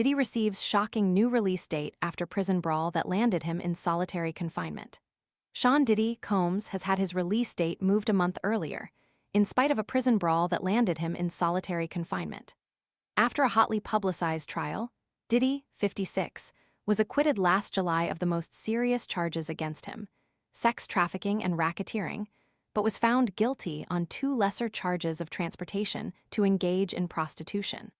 Diddy receives shocking new release date after prison brawl that landed him in solitary confinement. Sean Diddy Combs has had his release date moved a month earlier, in spite of a prison brawl that landed him in solitary confinement. After a hotly publicized trial, Diddy, 56, was acquitted last July of the most serious charges against him, sex trafficking and racketeering, but was found guilty on 2 lesser charges of transportation to engage in prostitution.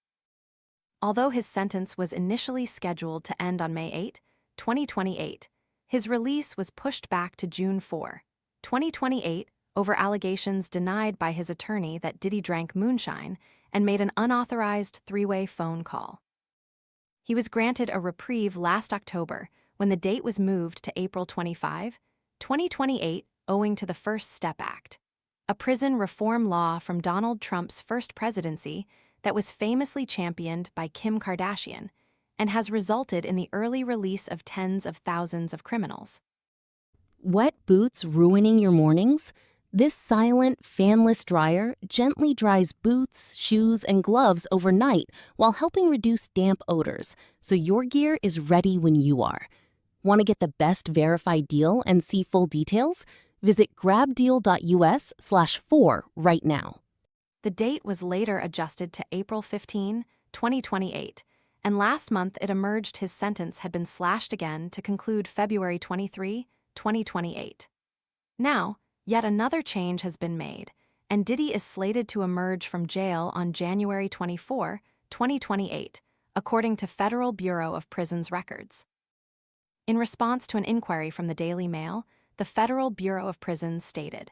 Although his sentence was initially scheduled to end on May 8, 2028, his release was pushed back to June 4, 2028, over allegations denied by his attorney that Diddy drank moonshine and made an unauthorized 3-way phone call. He was granted a reprieve last October when the date was moved to April 25, 2028, owing to the First Step Act, a prison reform law from Donald Trump's first presidency that was famously championed by Kim Kardashian and has resulted in the early release of tens of thousands of criminals. Wet boots ruining your mornings? This silent, fanless dryer gently dries boots, shoes, and gloves overnight while helping reduce damp odors, so your gear is ready when you are. Want to get the best verified deal and see full details? Visit grabdeal.us/4 right now. The date was later adjusted to April 15, 2028, and last month it emerged his sentence had been slashed again to conclude February 23, 2028. Now, yet another change has been made, and Diddy is slated to emerge from jail on January 24, 2028, according to Federal Bureau of Prisons records. In response to an inquiry from the Daily Mail, the Federal Bureau of Prisons stated,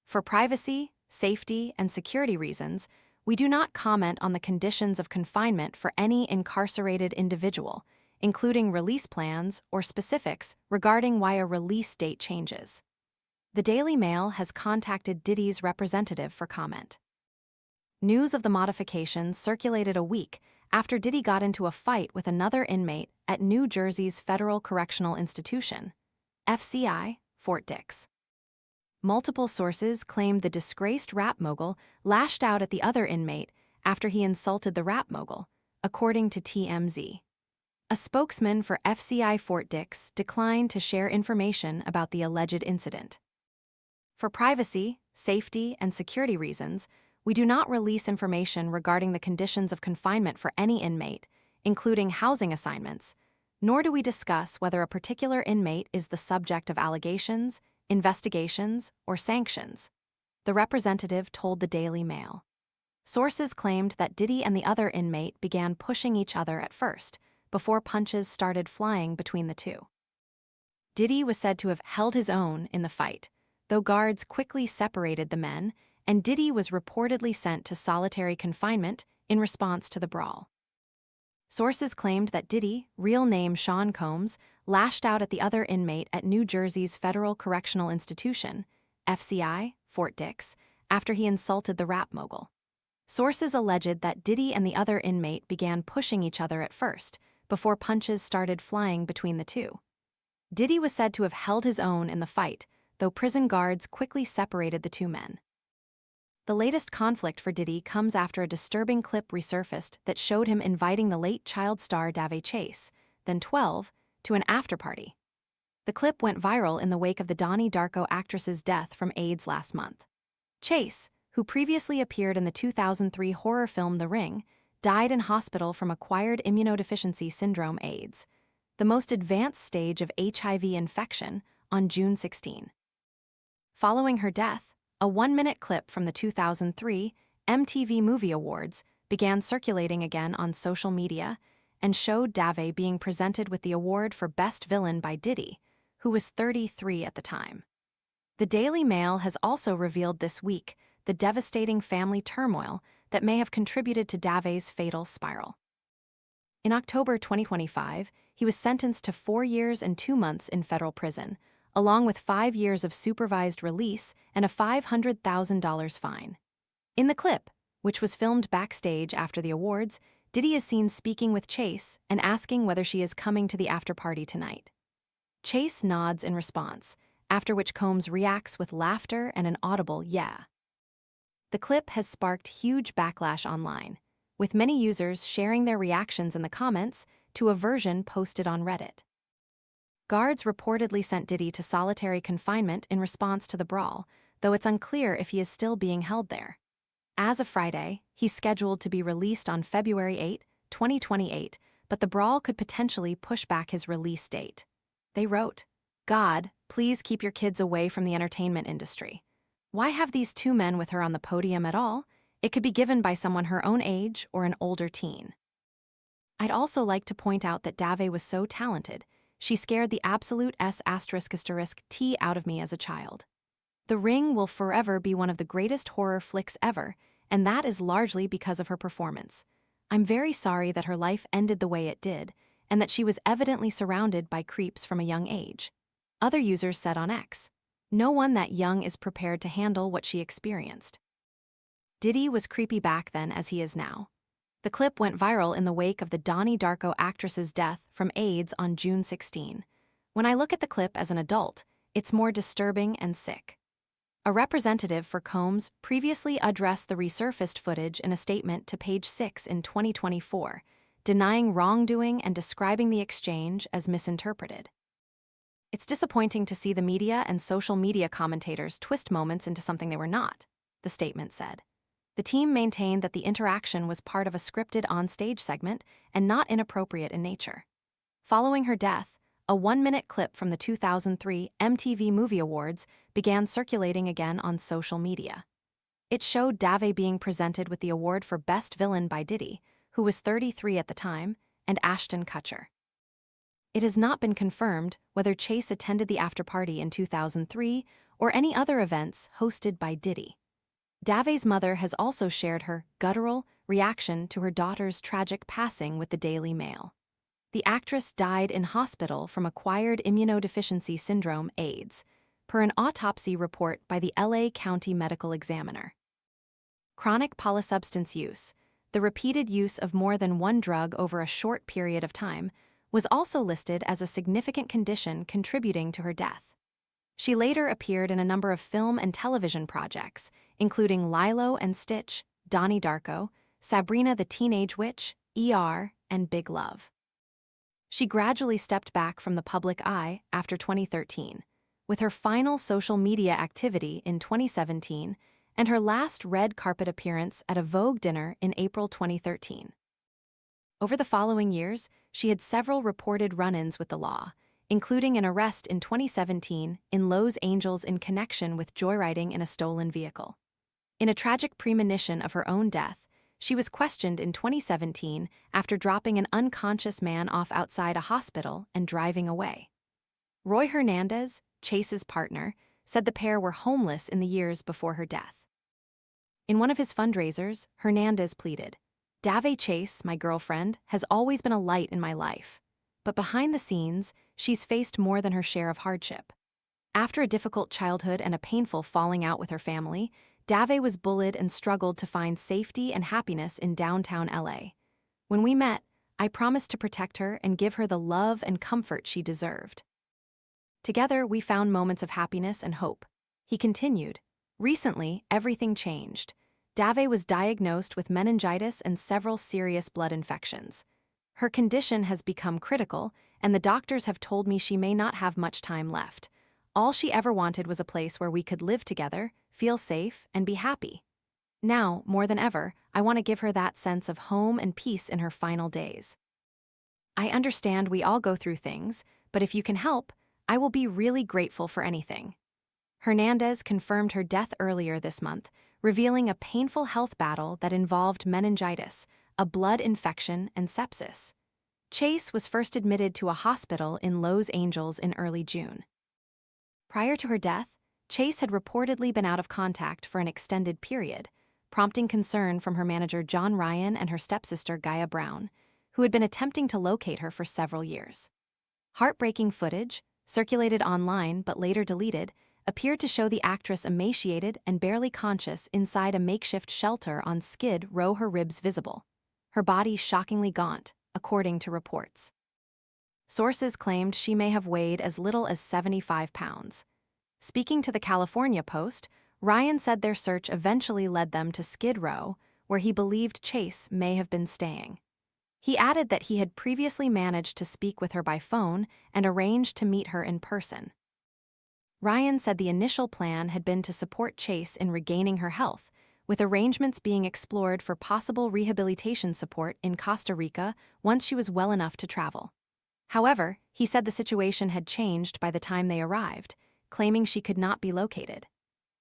"For privacy, safety, and security reasons, we do not comment on the conditions of confinement for any incarcerated individual, including release plans or specifics regarding why a release date changes." The Daily Mail has contacted Diddy's representative for comment. News of the modifications circulated a week after Diddy got into a fight with another inmate at New Jersey's Federal Correctional Institution, FCI, Fort Dix. Multiple sources claimed the disgraced rap mogul lashed out at the other inmate after he insulted the rap mogul, according to TMZ. A spokesman for FCI Fort Dix declined to share information about the alleged incident. For privacy, safety, and security reasons, we do not release information regarding the conditions of confinement for any inmate, including housing assignments, nor do we discuss whether a particular inmate is the subject of allegations, investigations, or sanctions, the representative told the Daily Mail. Sources claimed that Diddy and the other inmate began pushing each other at first, before punches started flying between the two. Diddy was said to have held his own in the fight, though guards quickly separated the men, and Diddy was reportedly sent to solitary confinement in response to the brawl. Sources claimed that Diddy, real name Sean Combs, lashed out at the other inmate at New Jersey's Federal Correctional Institution, FCI, Fort Dix, after he insulted the rap mogul. Sources alleged that Diddy and the other inmate began pushing each other at first, before punches started flying between the two. Diddy was said to have held his own in the fight, though prison guards quickly separated the two men. The latest conflict for Diddy comes after a disturbing clip resurfaced that showed him inviting the late child star Davey Chase, then 12, to an after-party. The clip went viral in the wake of the Donnie Darko actress's death from AIDS last month. Chase, who previously appeared in the 2003 horror film The Ring, died in hospital from acquired immunodeficiency syndrome AIDS, the most advanced stage of HIV infection, on June 16. Following her death, a 1-minute clip from the 2003 MTV Movie Awards began circulating again on social media and showed Davey being presented with the award for Best Villain by Diddy, who was 33 at the time. The Daily Mail has also revealed this week the devastating family turmoil that may have contributed to Davey's fatal spiral. In October 2025, he was sentenced to 4 years and 2 months in federal prison, along with 5 years of supervised release and a $500,000 fine. In the clip, which was filmed backstage after the awards, Diddy is seen speaking with Chase and asking whether she is coming to the after-party tonight. Chase nods in response, after which Combs reacts with laughter and an audible "yeah." The clip has sparked huge backlash online, with many users sharing their reactions in the comments to a version posted on Reddit. Guards reportedly sent Diddy to solitary confinement in response to the brawl, though it's unclear if he is still being held there. As of Friday, he's scheduled to be released on February 8, 2028, but the brawl could potentially push back his release date. They wrote, "God, please keep your kids away from the entertainment industry. Why have these two men with her on the podium at all? It could be given by someone her own age or an older teen." I'd also like to point out that Dave was so talented, she scared the absolute S***T out of me as a child. The Ring will forever be one of the greatest horror flicks ever, and that is largely because of her performance. I'm very sorry that her life ended the way it did, and that she was evidently surrounded by creeps from a young age. Other users said on X, "No one that young is prepared to handle what she experienced." Diddy was creepy back then as he is now. The clip went viral in the wake of the Donnie Darko actress's death from AIDS on June 16. When I look at the clip as an adult, it's more disturbing and sick. A representative for Combs previously addressed the resurfaced footage in a statement to Page 6 in 2024, denying wrongdoing and describing the exchange as misinterpreted. "It's disappointing to see the media and social media commentators twist moments into something they were not," the statement said. The team maintained that the interaction was part of a scripted on-stage segment and not inappropriate in nature. Following her death, a 1-minute clip from the 2003 MTV Movie Awards began circulating again on social media. It showed Dave being presented with the award for Best Villain by Diddy, who was 33 at the time, and Ashton Kutcher. It has not been confirmed whether Chase attended the after-party in 2003 or any other events hosted by Diddy. Dave's mother has also shared her guttural reaction to her daughter's tragic passing with the Daily Mail. The actress died in hospital from acquired immunodeficiency syndrome (AIDS), per an autopsy report by the LA County Medical Examiner. Chronic polysubstance use, the repeated use of more than one drug over a short period of time, was also listed as a significant condition contributing to her death. She later appeared in a number of film and television projects, including Lilo and Stitch, Donnie Darko, Sabrina the Teenage Witch, ER, and Big Love. She gradually stepped back from the public eye after 2013, with her final social media activity in 2017 and her last red carpet appearance at a Vogue dinner in April 2013. Over the following years, she had several reported run-ins with the law, including an arrest in 2017 in Los Angeles in connection with joyriding in a stolen vehicle. In a tragic premonition of her own death, she was questioned in 2017 after dropping an unconscious man off outside a hospital and driving away. Roy Hernandez, Chase's partner, said the pair were homeless in the years before her death. In one of his fundraisers, Hernandez pleaded, "Dave Chase, my girlfriend, has always been a light in my life. But behind the scenes, she's faced more than her share of hardship. After a difficult childhood and a painful falling out with her family, Dave was bullied and struggled to find safety and happiness in downtown LA. When we met, I promised to protect her and give her the love and comfort she deserved. Together, we found moments of happiness and hope." He continued, "Recently, everything changed. Dave was diagnosed with meningitis and several serious blood infections. Her condition has become critical, and the doctors have told me she may not have much time left. All she ever wanted was a place where we could live together, feel safe, and be happy. Now, more than ever, I want to give her that sense of home and peace in her final days. I understand we all go through things, but if you can help, I will be really grateful for anything." Hernandez confirmed her death earlier this month, revealing a painful health battle that involved meningitis, a blood infection, and sepsis. Chase was first admitted to a hospital in Los Angeles in early June. Prior to her death, Chase had reportedly been out of contact for an extended period, prompting concern from her manager John Ryan and her stepsister Gaia Brown, who had been attempting to locate her for several years. Heartbreaking footage, circulated online but later deleted, appeared to show the actress emaciated and barely conscious inside a makeshift shelter on Skid Row, her ribs visible. Her body shockingly gaunt, according to reports. Sources claimed she may have weighed as little as 75 pounds. Speaking to the California Post, Ryan said their search eventually led them to Skid Row, where he believed Chase may have been staying. He added that he had previously managed to speak with her by phone and arranged to meet her in person. Ryan said the initial plan had been to support Chase in regaining her health, with arrangements being explored for possible rehabilitation support in Costa Rica once she was well enough to travel. However, he said the situation had changed by the time they arrived, claiming she could not be located.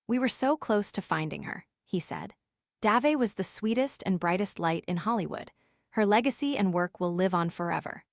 "We were so close to finding her," he said. "Dave was the sweetest and brightest light in Hollywood. Her legacy and work will live on forever."